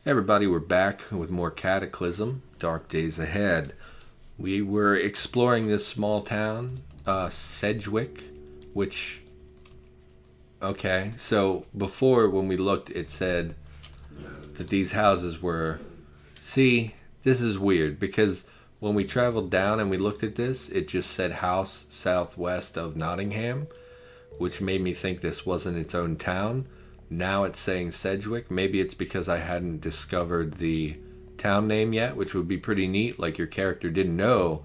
Hey everybody, we're back with more Cataclysm, Dark Days Ahead. We were exploring this small town, Sedgwick, which... Okay, so before when we looked, it said that these houses were... See, this is weird, because when we traveled down and we looked at this, it just said house southwest of Nottingham, which made me think this wasn't its own town. Now it's saying Sedgwick. Maybe it's because I hadn't discovered the town name yet, which would be pretty neat. Like your character didn't know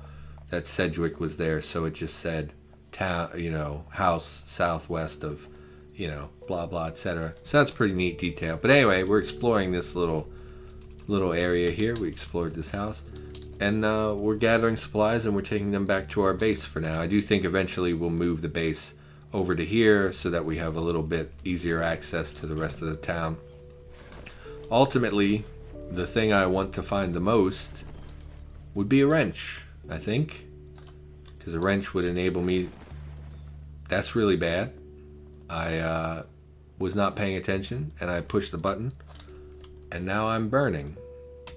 that Sedgwick was there, so it just said town, house southwest of, blah blah, etc. So that's pretty neat detail. But anyway, we're exploring this little area here. We explored this house, and we're gathering supplies and we're taking them back to our base for now. I do think eventually we'll move the base over to here so that we have a little bit easier access to the rest of the town. Ultimately, the thing I want to find the most would be a wrench, I think, because a wrench would enable me... That's really bad. I was not paying attention and I pushed the button and now I'm burning.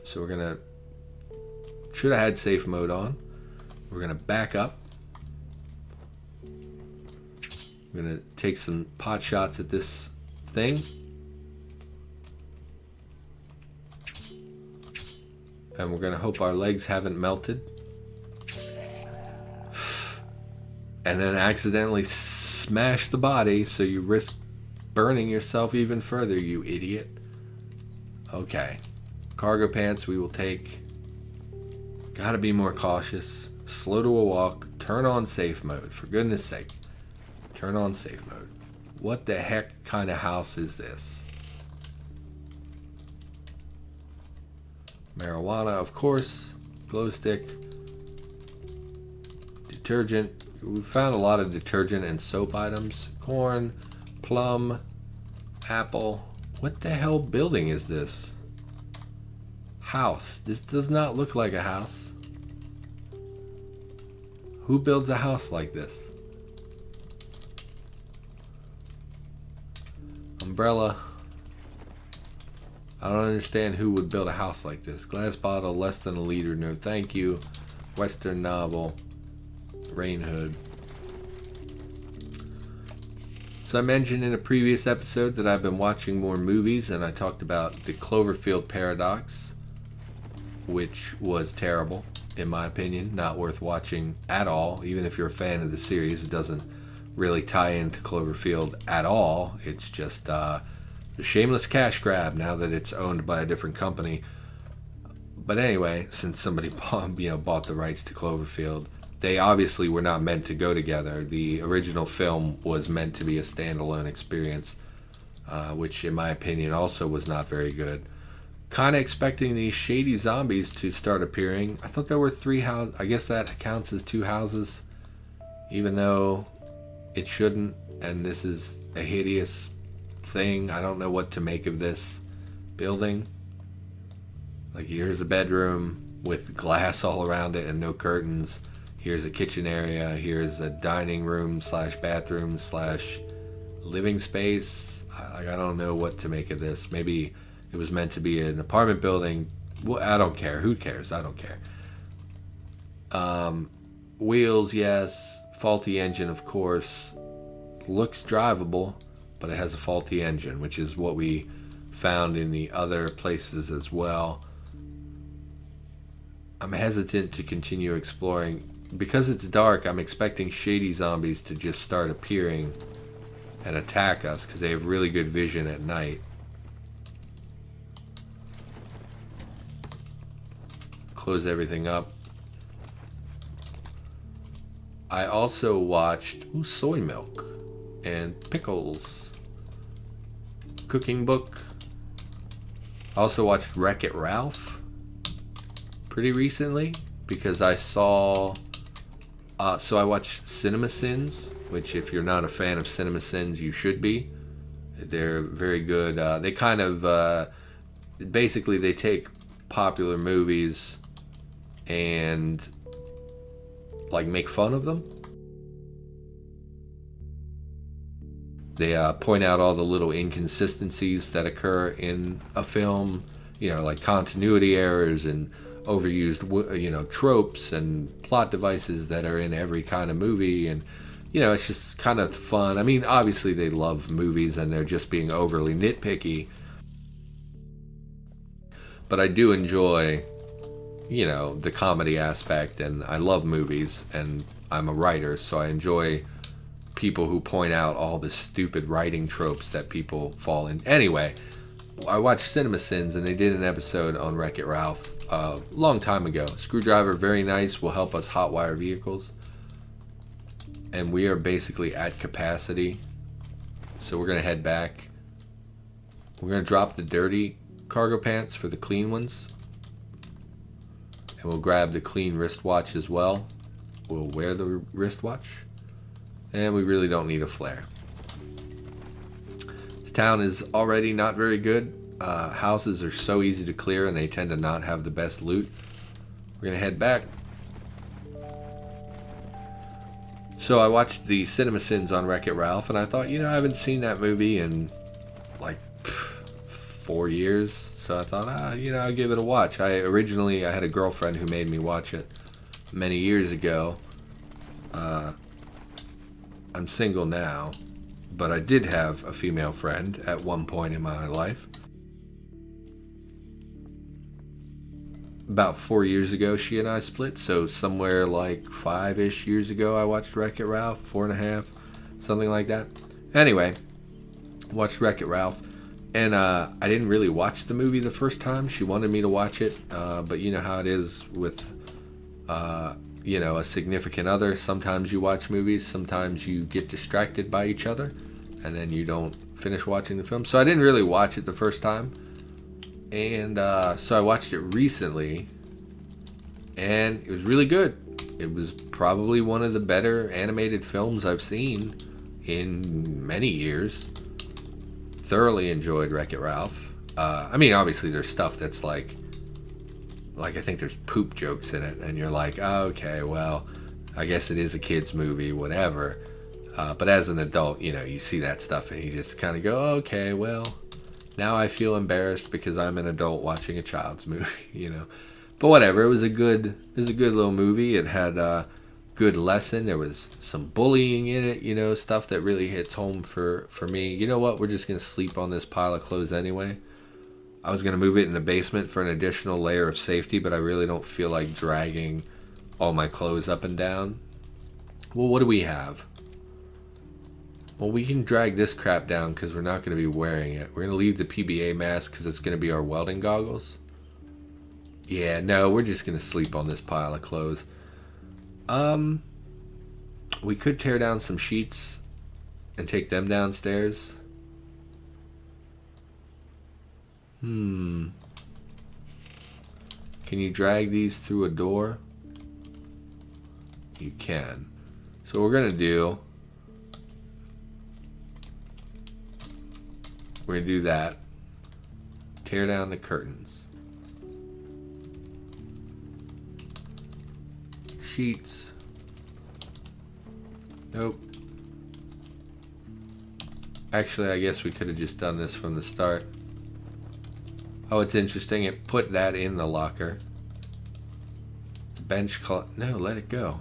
So we're gonna... Should have had safe mode on. We're gonna back up. We're going to take some pot shots at this thing. And we're going to hope our legs haven't melted. And then accidentally smash the body so you risk burning yourself even further, you idiot. Okay. Cargo pants we will take. Gotta be more cautious. Slow to a walk. Turn on safe mode, for goodness sake. Turn on safe mode. What the heck kind of house is this? Marijuana, of course. Glow stick. Detergent. We found a lot of detergent and soap items. Corn. Plum. Apple. What the hell building is this? House. This does not look like a house. Who builds a house like this? Umbrella. I don't understand who would build a house like this. Glass bottle, less than a liter, no thank you. Western novel. Rain hood. So I mentioned in a previous episode that I've been watching more movies, and I talked about the Cloverfield paradox, which was terrible, in my opinion. Not worth watching at all. Even if you're a fan of the series, it doesn't really tie into Cloverfield at all. It's just a shameless cash grab now that it's owned by a different company. But anyway, since somebody bought the rights to Cloverfield, they obviously were not meant to go together. The original film was meant to be a standalone experience, which in my opinion also was not very good. Kind of expecting these shady zombies to start appearing. I thought there were 3 houses. I guess that counts as 2 houses, even though it shouldn't, and this is a hideous thing. I don't know what to make of this building. Like, here's a bedroom with glass all around it and no curtains. Here's a kitchen area. Here's a dining room / bathroom / living space. I don't know what to make of this. Maybe it was meant to be an apartment building. Well, I don't care. Who cares? I don't care. Wheels, yes. Faulty engine, of course. Looks drivable, but it has a faulty engine, which is what we found in the other places as well. I'm hesitant to continue exploring. Because it's dark, I'm expecting shady zombies to just start appearing and attack us, because they have really good vision at night. Close everything up. I also watched soy milk and pickles. Cooking book. I also watched Wreck-It Ralph pretty recently because I saw... so I watched Cinema Sins, which if you're not a fan of Cinema Sins, you should be. They're very good. They kind of... basically, they take popular movies and... make fun of them. They point out all the little inconsistencies that occur in a film like continuity errors and overused, tropes and plot devices that are in every kind of movie. And, it's just kind of fun. I mean, obviously they love movies and they're just being overly nitpicky. But I do enjoy, the comedy aspect, and I love movies, and I'm a writer, so I enjoy people who point out all the stupid writing tropes that people fall in. Anyway, I watched Cinema Sins, and they did an episode on Wreck-It Ralph a long time ago. Screwdriver, very nice, will help us hotwire vehicles. And we are basically at capacity. So we're going to head back. We're going to drop the dirty cargo pants for the clean ones. And we'll grab the clean wristwatch as well. We'll wear the wristwatch. And we really don't need a flare. This town is already not very good. Houses are so easy to clear and they tend to not have the best loot. We're going to head back. So I watched the Cinema Sins on Wreck-It Ralph, and I thought, I haven't seen that movie in like 4 years. So I thought, I'll give it a watch. I had a girlfriend who made me watch it many years ago. I'm single now, but I did have a female friend at one point in my life. About 4 years ago, she and I split, so somewhere like 5-ish years ago, I watched Wreck-It Ralph, 4.5, something like that. Anyway, watched Wreck-It Ralph, and I didn't really watch the movie the first time. She wanted me to watch it, but you know how it is with, a significant other. Sometimes you watch movies, sometimes you get distracted by each other, and then you don't finish watching the film. So I didn't really watch it the first time. And so I watched it recently, and it was really good. It was probably one of the better animated films I've seen in many years. Thoroughly enjoyed Wreck-It Ralph. I mean, obviously there's stuff that's like I think there's poop jokes in it, and you're like, oh, okay, well, I guess it is a kid's movie, whatever. But as an adult, you see that stuff, and you just kind of go, okay, well, now I feel embarrassed because I'm an adult watching a child's movie, But whatever, it was a good little movie. It had a good lesson. There was some bullying in it, stuff that really hits home for me. You know what? We're just going to sleep on this pile of clothes anyway. I was going to move it in the basement for an additional layer of safety, but I really don't feel like dragging all my clothes up and down. Well, what do we have? Well, we can drag this crap down because we're not going to be wearing it. We're going to leave the PBA mask because it's going to be our welding goggles. Yeah, no, we're just going to sleep on this pile of clothes. We could tear down some sheets and take them downstairs. Can you drag these through a door? You can. So what we're going to do... We're going to do that. Tear down the curtains. Sheets. Nope. Actually, I guess we could have just done this from the start. Oh, it's interesting. It put that in the locker. Bench no, let it go.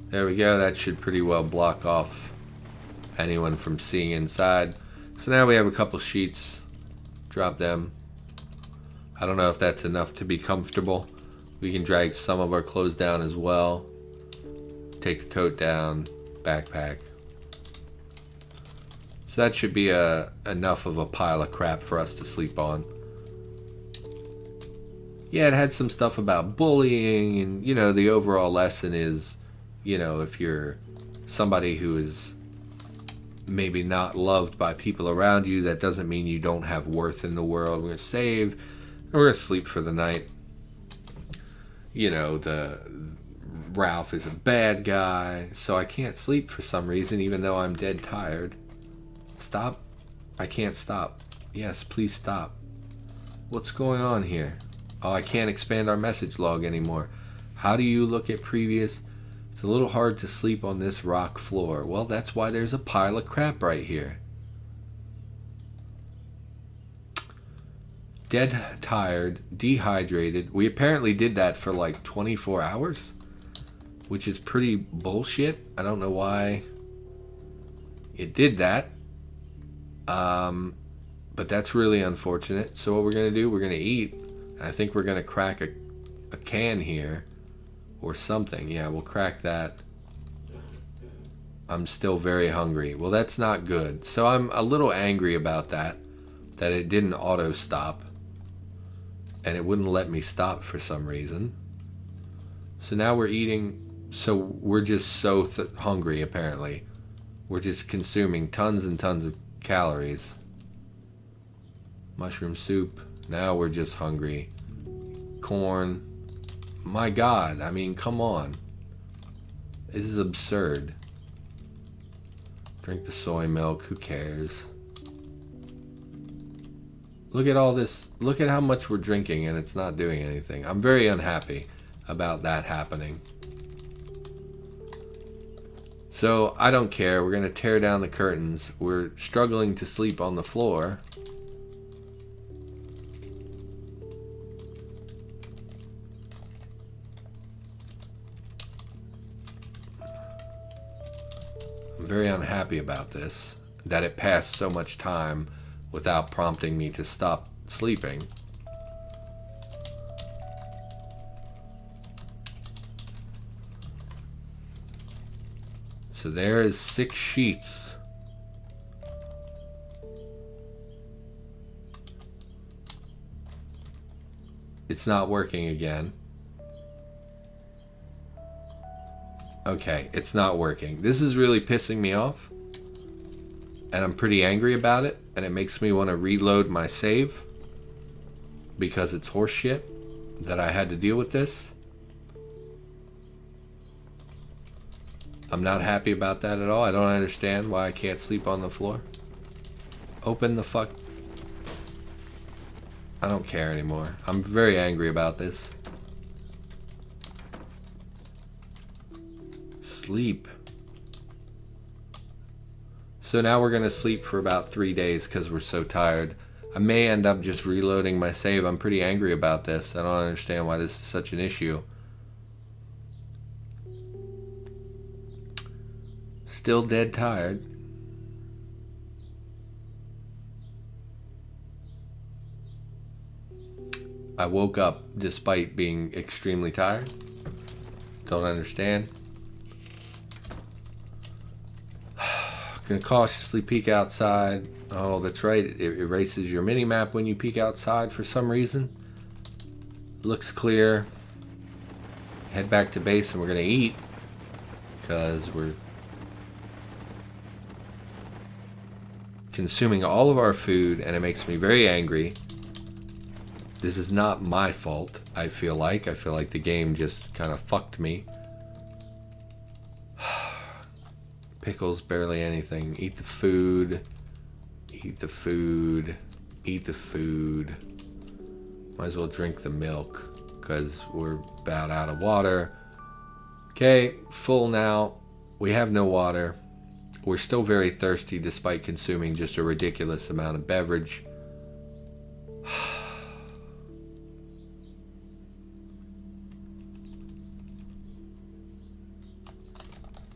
There we go. That should pretty well block off anyone from seeing inside. So now we have a couple sheets. Drop them. I don't know if that's enough to be comfortable. We can drag some of our clothes down as well. Take the coat down. Backpack. So that should be enough of a pile of crap for us to sleep on. Yeah, it had some stuff about bullying, and the overall lesson is, if you're somebody who is maybe not loved by people around you, that doesn't mean you don't have worth in the world. We're going to save, and we're going to sleep for the night. The Ralph is a bad guy, so I can't sleep for some reason, even though I'm dead tired. Stop. I can't stop. Yes, please stop. What's going on here? Oh, I can't expand our message log anymore. How do you look at previous? It's a little hard to sleep on this rock floor. Well, that's why there's a pile of crap right here. dead tired, dehydrated. We apparently did that for like 24 hours, which is pretty bullshit. I don't know why it did that. But that's really unfortunate. So what we're going to do, we're going to eat. I think we're going to crack a can here or something. Yeah, we'll crack that. I'm still very hungry. Well, that's not good. So I'm a little angry about that it didn't auto stop. And it wouldn't let me stop for some reason. So now we're eating. So we're just so hungry, apparently. We're just consuming tons and tons of calories. Mushroom soup. Now we're just hungry. Corn. My God. I mean, come on. This is absurd. Drink the soy milk. Who cares? Look at all this. Look at how much we're drinking and it's not doing anything. I'm very unhappy about that happening. So I don't care. We're going to tear down the curtains. We're struggling to sleep on the floor. I'm very unhappy about this. That it passed so much time without prompting me to stop sleeping. So there is 6 sheets. It's not working again. Okay, it's not working. This is really pissing me off. And I'm pretty angry about it. And it makes me want to reload my save. Because it's horseshit that I had to deal with this. I'm not happy about that at all. I don't understand why I can't sleep on the floor. Open the fuck. I don't care anymore. I'm very angry about this. Sleep. So now we're going to sleep for about 3 days because we're so tired. I may end up just reloading my save. I'm pretty angry about this. I don't understand why this is such an issue. Still dead tired. I woke up despite being extremely tired. Don't understand. Gonna cautiously peek outside. Oh, that's right. It erases your mini-map when you peek outside for some reason. Looks clear. Head back to base and we're gonna eat. Because we're consuming all of our food and it makes me very angry. This is not my fault, I feel like. The game just kind of fucked me. Pickles, barely anything. Eat the food. Eat the food. Eat the food. Might as well drink the milk because we're about out of water. Okay, full now. We have no water. We're still very thirsty despite consuming just a ridiculous amount of beverage.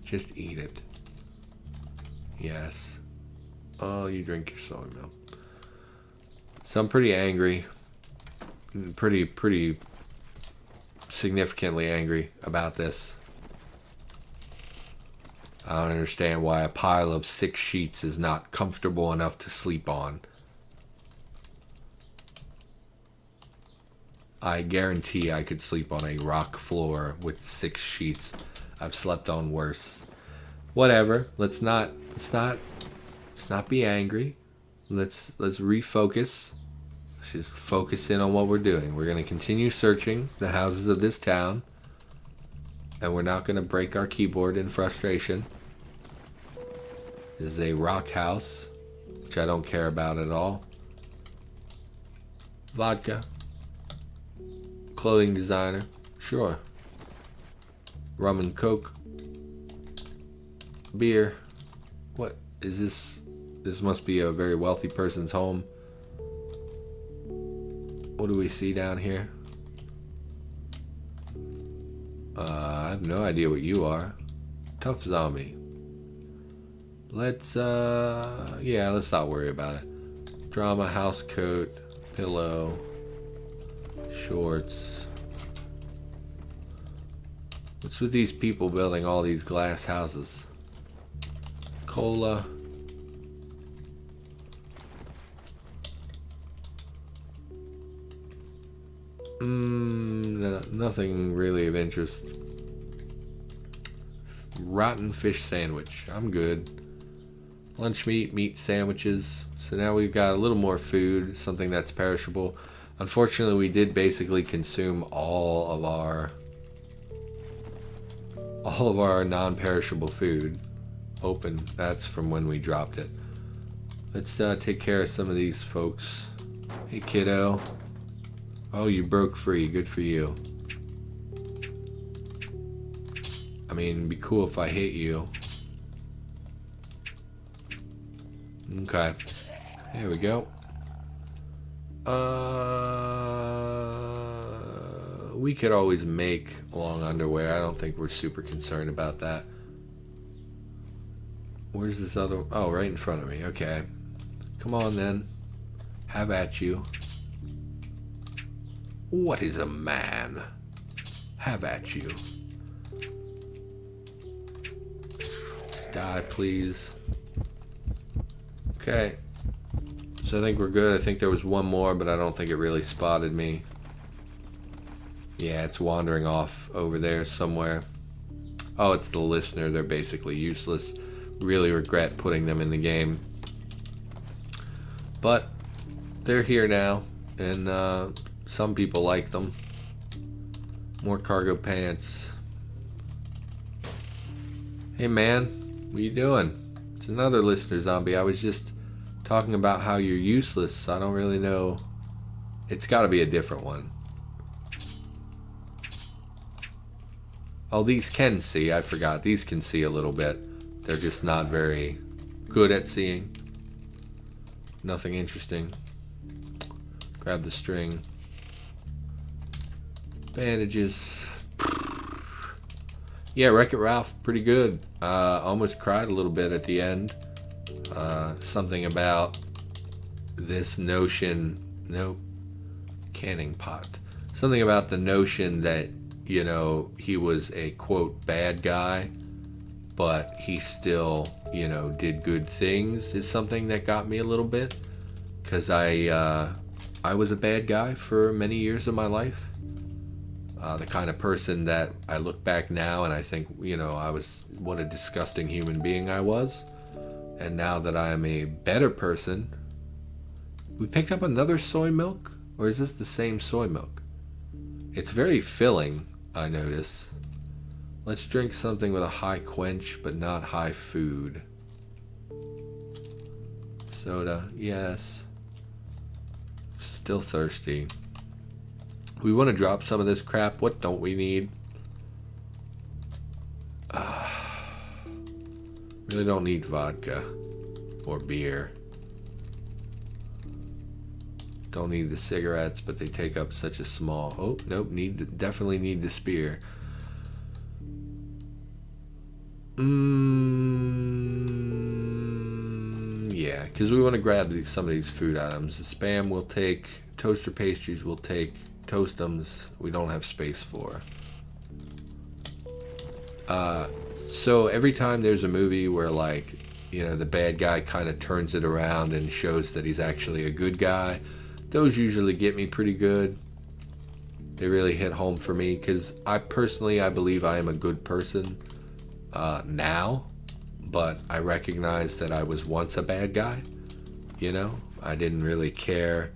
Just eat it. Yes. Oh, you drink your soy milk. So I'm pretty angry. Pretty significantly angry about this. I don't understand why a pile of 6 sheets is not comfortable enough to sleep on. I guarantee I could sleep on a rock floor with 6 sheets. I've slept on worse. Whatever. Let's not be angry. Let's refocus. Let's just focus in on what we're doing. We're going to continue searching the houses of this town. And we're not going to break our keyboard in frustration. This is a rock house, which I don't care about at all. Vodka. Clothing designer. Sure. Rum and Coke. Beer. What is this? This must be a very wealthy person's home. What do we see down here? I have no idea what you are. Tough zombie. Let's let's not worry about it. Drama, house coat, pillow, shorts. What's with these people building all these glass houses? Cola. Nothing really of interest. Rotten fish sandwich. I'm good. Lunch meat, meat sandwiches. So now we've got a little more food, something that's perishable. Unfortunately, we did basically consume all of our non-perishable food. Open. That's from when we dropped it. Let's take care of some of these folks. Hey, kiddo. Oh, you broke free. Good for you. I mean, it'd be cool if I hit you. Okay. There we go. We could always make long underwear. I don't think we're super concerned about that. Where's this other? Oh, right in front of me. Okay. Come on then. Have at you. What is a man? Have at you. Die, please. Okay. So I think we're good. I think there was one more, but I don't think it really spotted me. Yeah, it's wandering off over there somewhere. Oh, it's the listener. They're basically useless. Really regret putting them in the game. But they're here now, and some people like them. More cargo pants. Hey man, what you doing? It's another listener zombie. I was just talking about how you're useless. I don't really know. It's got to be a different one. Oh, these can see. I forgot. These can see a little bit. They're just not very good at seeing. Nothing interesting. Grab the string. Bandages. Yeah, Wreck-It Ralph, pretty good. Almost cried a little bit at the end. Something about this notion. Nope. Canning pot. Something about the notion that, you know, he was a, quote, bad guy, but he still, you know, did good things is something that got me a little bit. Because I was a bad guy for many years of my life. The kind of person that I look back now and I think, you know, what a disgusting human being I was. And now that I am a better person. We picked up another soy milk? Or is this the same soy milk? It's very filling, I notice. Let's drink something with a high quench, but not high food. Soda, yes. Still thirsty. We want to drop some of this crap. What don't we need? Really don't need vodka or beer. Don't need the cigarettes, but they take up such a small. Oh, nope. Definitely need the spear. Yeah, because we want to grab some of these food items. The Spam we'll take. Toaster pastries we'll take. Toastums we don't have space for. So every time there's a movie where, like, you know, the bad guy kind of turns it around and shows that he's actually a good guy, those usually get me pretty good. They really hit home for me because I believe I am a good person now, but I recognize that I was once a bad guy. You know, I didn't really care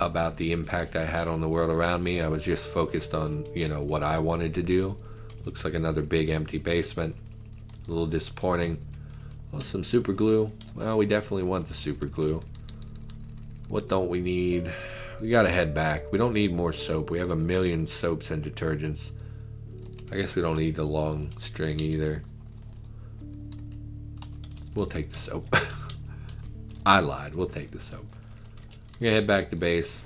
about the impact I had on the world around me. I was just focused on, you know, what I wanted to do. Looks like another big empty basement. A little disappointing. Oh, some super glue. Well, we definitely want the super glue. What don't we need? We gotta head back. We don't need more soap. We have a million soaps and detergents. I guess we don't need the long string either. We'll take the soap. I lied. We'll take the soap. We're gonna head back to base.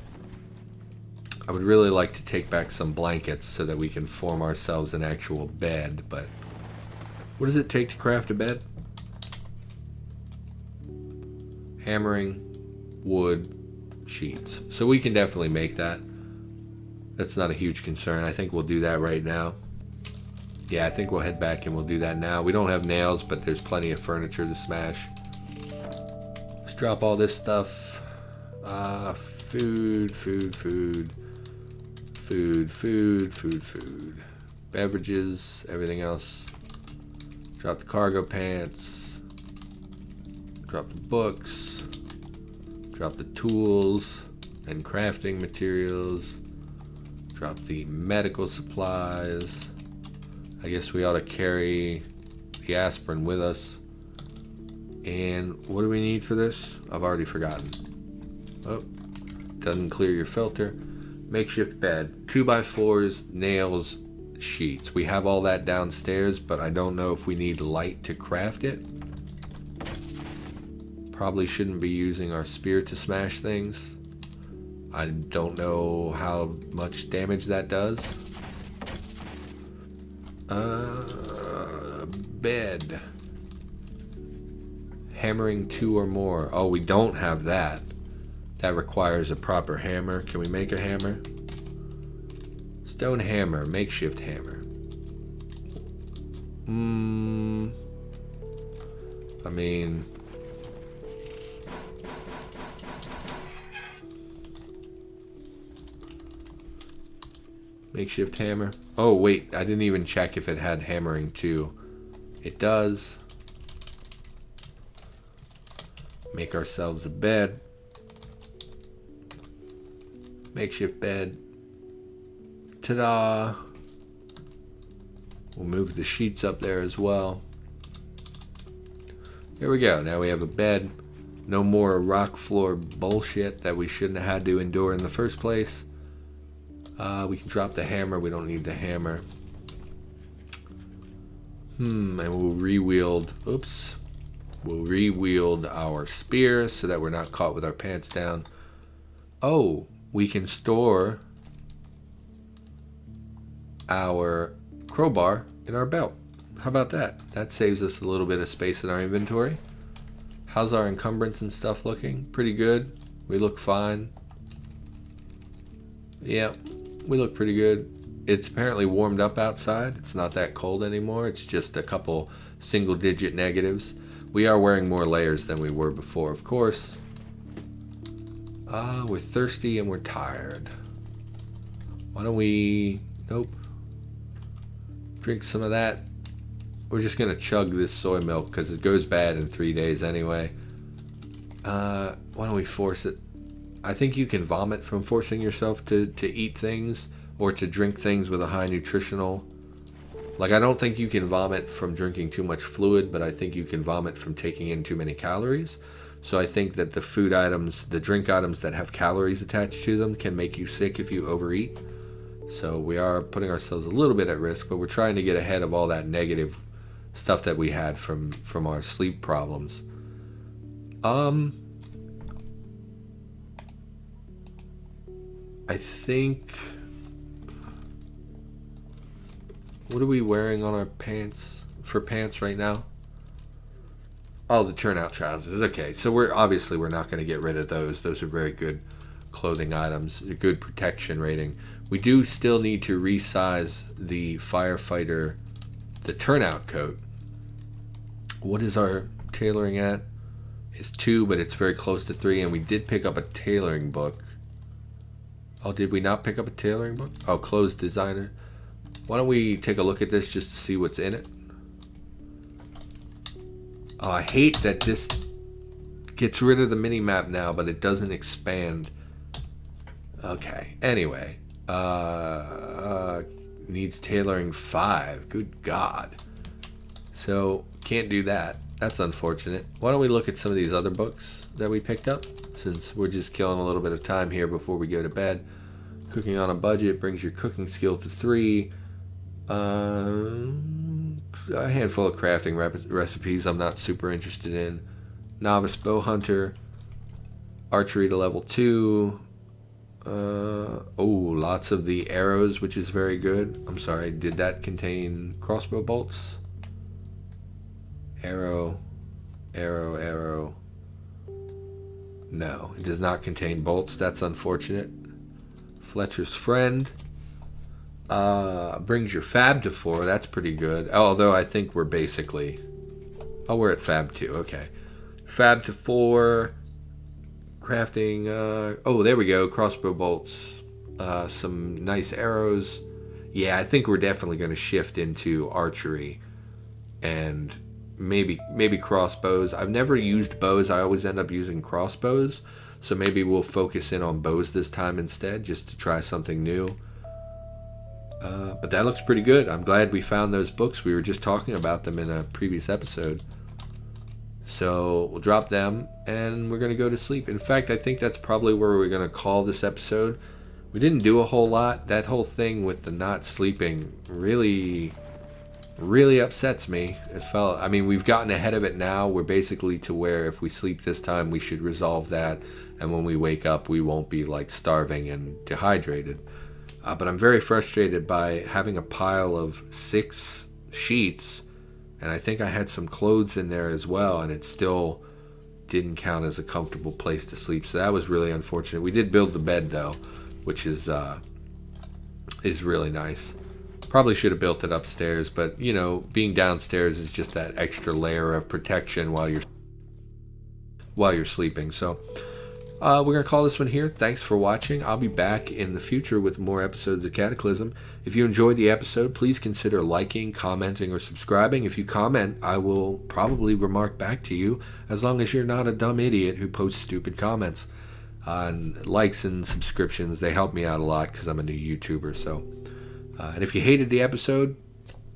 I would really like to take back some blankets so that we can form ourselves an actual bed, but what does it take to craft a bed? Hammering, wood, sheets. So we can definitely make that. That's not a huge concern. I think we'll do that right now. Yeah, I think we'll head back and we'll do that now. We don't have nails, but there's plenty of furniture to smash. Let's drop all this stuff. Food. Beverages, everything else. Drop the cargo pants. Drop the books. Drop the tools and crafting materials. Drop the medical supplies. I guess we ought to carry the aspirin with us. And what do we need for this? I've already forgotten. Oh, doesn't clear your filter. Makeshift bed, 2x4s, nails, sheets. We have all that downstairs, but I don't know if we need light to craft it. Probably shouldn't be using our spear to smash things. I don't know how much damage that does. Bed. Hammering 2 or more. Oh, we don't have that. That requires a proper hammer. Can we make a hammer? Stone hammer, makeshift hammer. I mean, makeshift hammer. Oh wait, I didn't even check if it had hammering too. It does. Make ourselves a bed. Makeshift bed. Ta-da! We'll move the sheets up there as well. There we go. Now we have a bed. No more rock floor bullshit that we shouldn't have had to endure in the first place. We can drop the hammer. We don't need the hammer. And we'll re-wield. Oops. We'll re-wield our spear so that we're not caught with our pants down. Oh, we can store our crowbar in our belt. How about that? That saves us a little bit of space in our inventory. How's our encumbrance and stuff looking? Pretty good. We look fine. Yeah, we look pretty good. It's apparently warmed up outside. It's not that cold anymore. It's just a couple single-digit negatives. We are wearing more layers than we were before, of course. We're thirsty and we're tired. Why don't we... Nope. Drink some of that. We're just going to chug this soy milk because it goes bad in 3 days anyway. Why don't we force it? I think you can vomit from forcing yourself to eat things or to drink things with a high nutritional. Like, I don't think you can vomit from drinking too much fluid, but I think you can vomit from taking in too many calories. So I think that the food items, the drink items that have calories attached to them can make you sick if you overeat. So we are putting ourselves a little bit at risk, but we're trying to get ahead of all that negative stuff that we had from our sleep problems. I think... What are we wearing on our pants? For pants right now? Oh, the turnout trousers. Okay, so we're not going to get rid of those. Those are very good clothing items. A good protection rating. We do still need to resize the firefighter, the turnout coat. What is our tailoring at? It's 2, but it's very close to 3, and we did pick up a tailoring book. Oh, did we not pick up a tailoring book? Oh, clothes designer. Why don't we take a look at this just to see what's in it? Oh, I hate that this gets rid of the mini-map now, but it doesn't expand. Okay, anyway. Needs tailoring 5. Good God. So, can't do that. That's unfortunate. Why don't we look at some of these other books that we picked up? Since we're just killing a little bit of time here before we go to bed. Cooking on a budget brings your cooking skill to 3. A handful of crafting recipes I'm not super interested in. Novice bow hunter. Archery to level 2. Oh, lots of the arrows, which is very good. I'm sorry, did that contain crossbow bolts? Arrow, arrow, arrow. No, it does not contain bolts. That's unfortunate. Fletcher's Friend. Brings your fab to 4. That's pretty good. Although I think we're basically... Oh, we're at fab 2. Okay. Fab to 4. Crafting. Oh, there we go. Crossbow bolts. Some nice arrows. Yeah, I think we're definitely going to shift into archery. And maybe crossbows. I've never used bows. I always end up using crossbows. So maybe we'll focus in on bows this time instead, just to try something new. But that looks pretty good. I'm glad we found those books. We were just talking about them in a previous episode. So we'll drop them, and we're going to go to sleep. In fact, I think that's probably where we're going to call this episode. We didn't do a whole lot. That whole thing with the not sleeping really upsets me. We've gotten ahead of it now. We're basically to where if we sleep this time, we should resolve that. And when we wake up, we won't be like starving and dehydrated. But I'm very frustrated by having a pile of 6 sheets. And I think I had some clothes in there as well. And it still didn't count as a comfortable place to sleep. So that was really unfortunate. We did build the bed, though, which is really nice. Probably should have built it upstairs, but being downstairs is just that extra layer of protection while you're sleeping. So we're gonna call this one here. Thanks for watching. I'll be back in the future with more episodes of Cataclysm. If you enjoyed the episode, please consider liking, commenting, or subscribing. If you comment, I will probably remark back to you, as long as you're not a dumb idiot who posts stupid comments. And likes and subscriptions, they help me out a lot because I'm a new YouTuber. So. And if you hated the episode,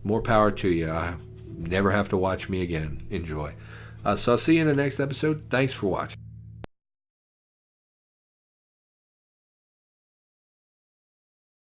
more power to you. I never have to watch me again. Enjoy. So I'll see you in the next episode. Thanks for watching.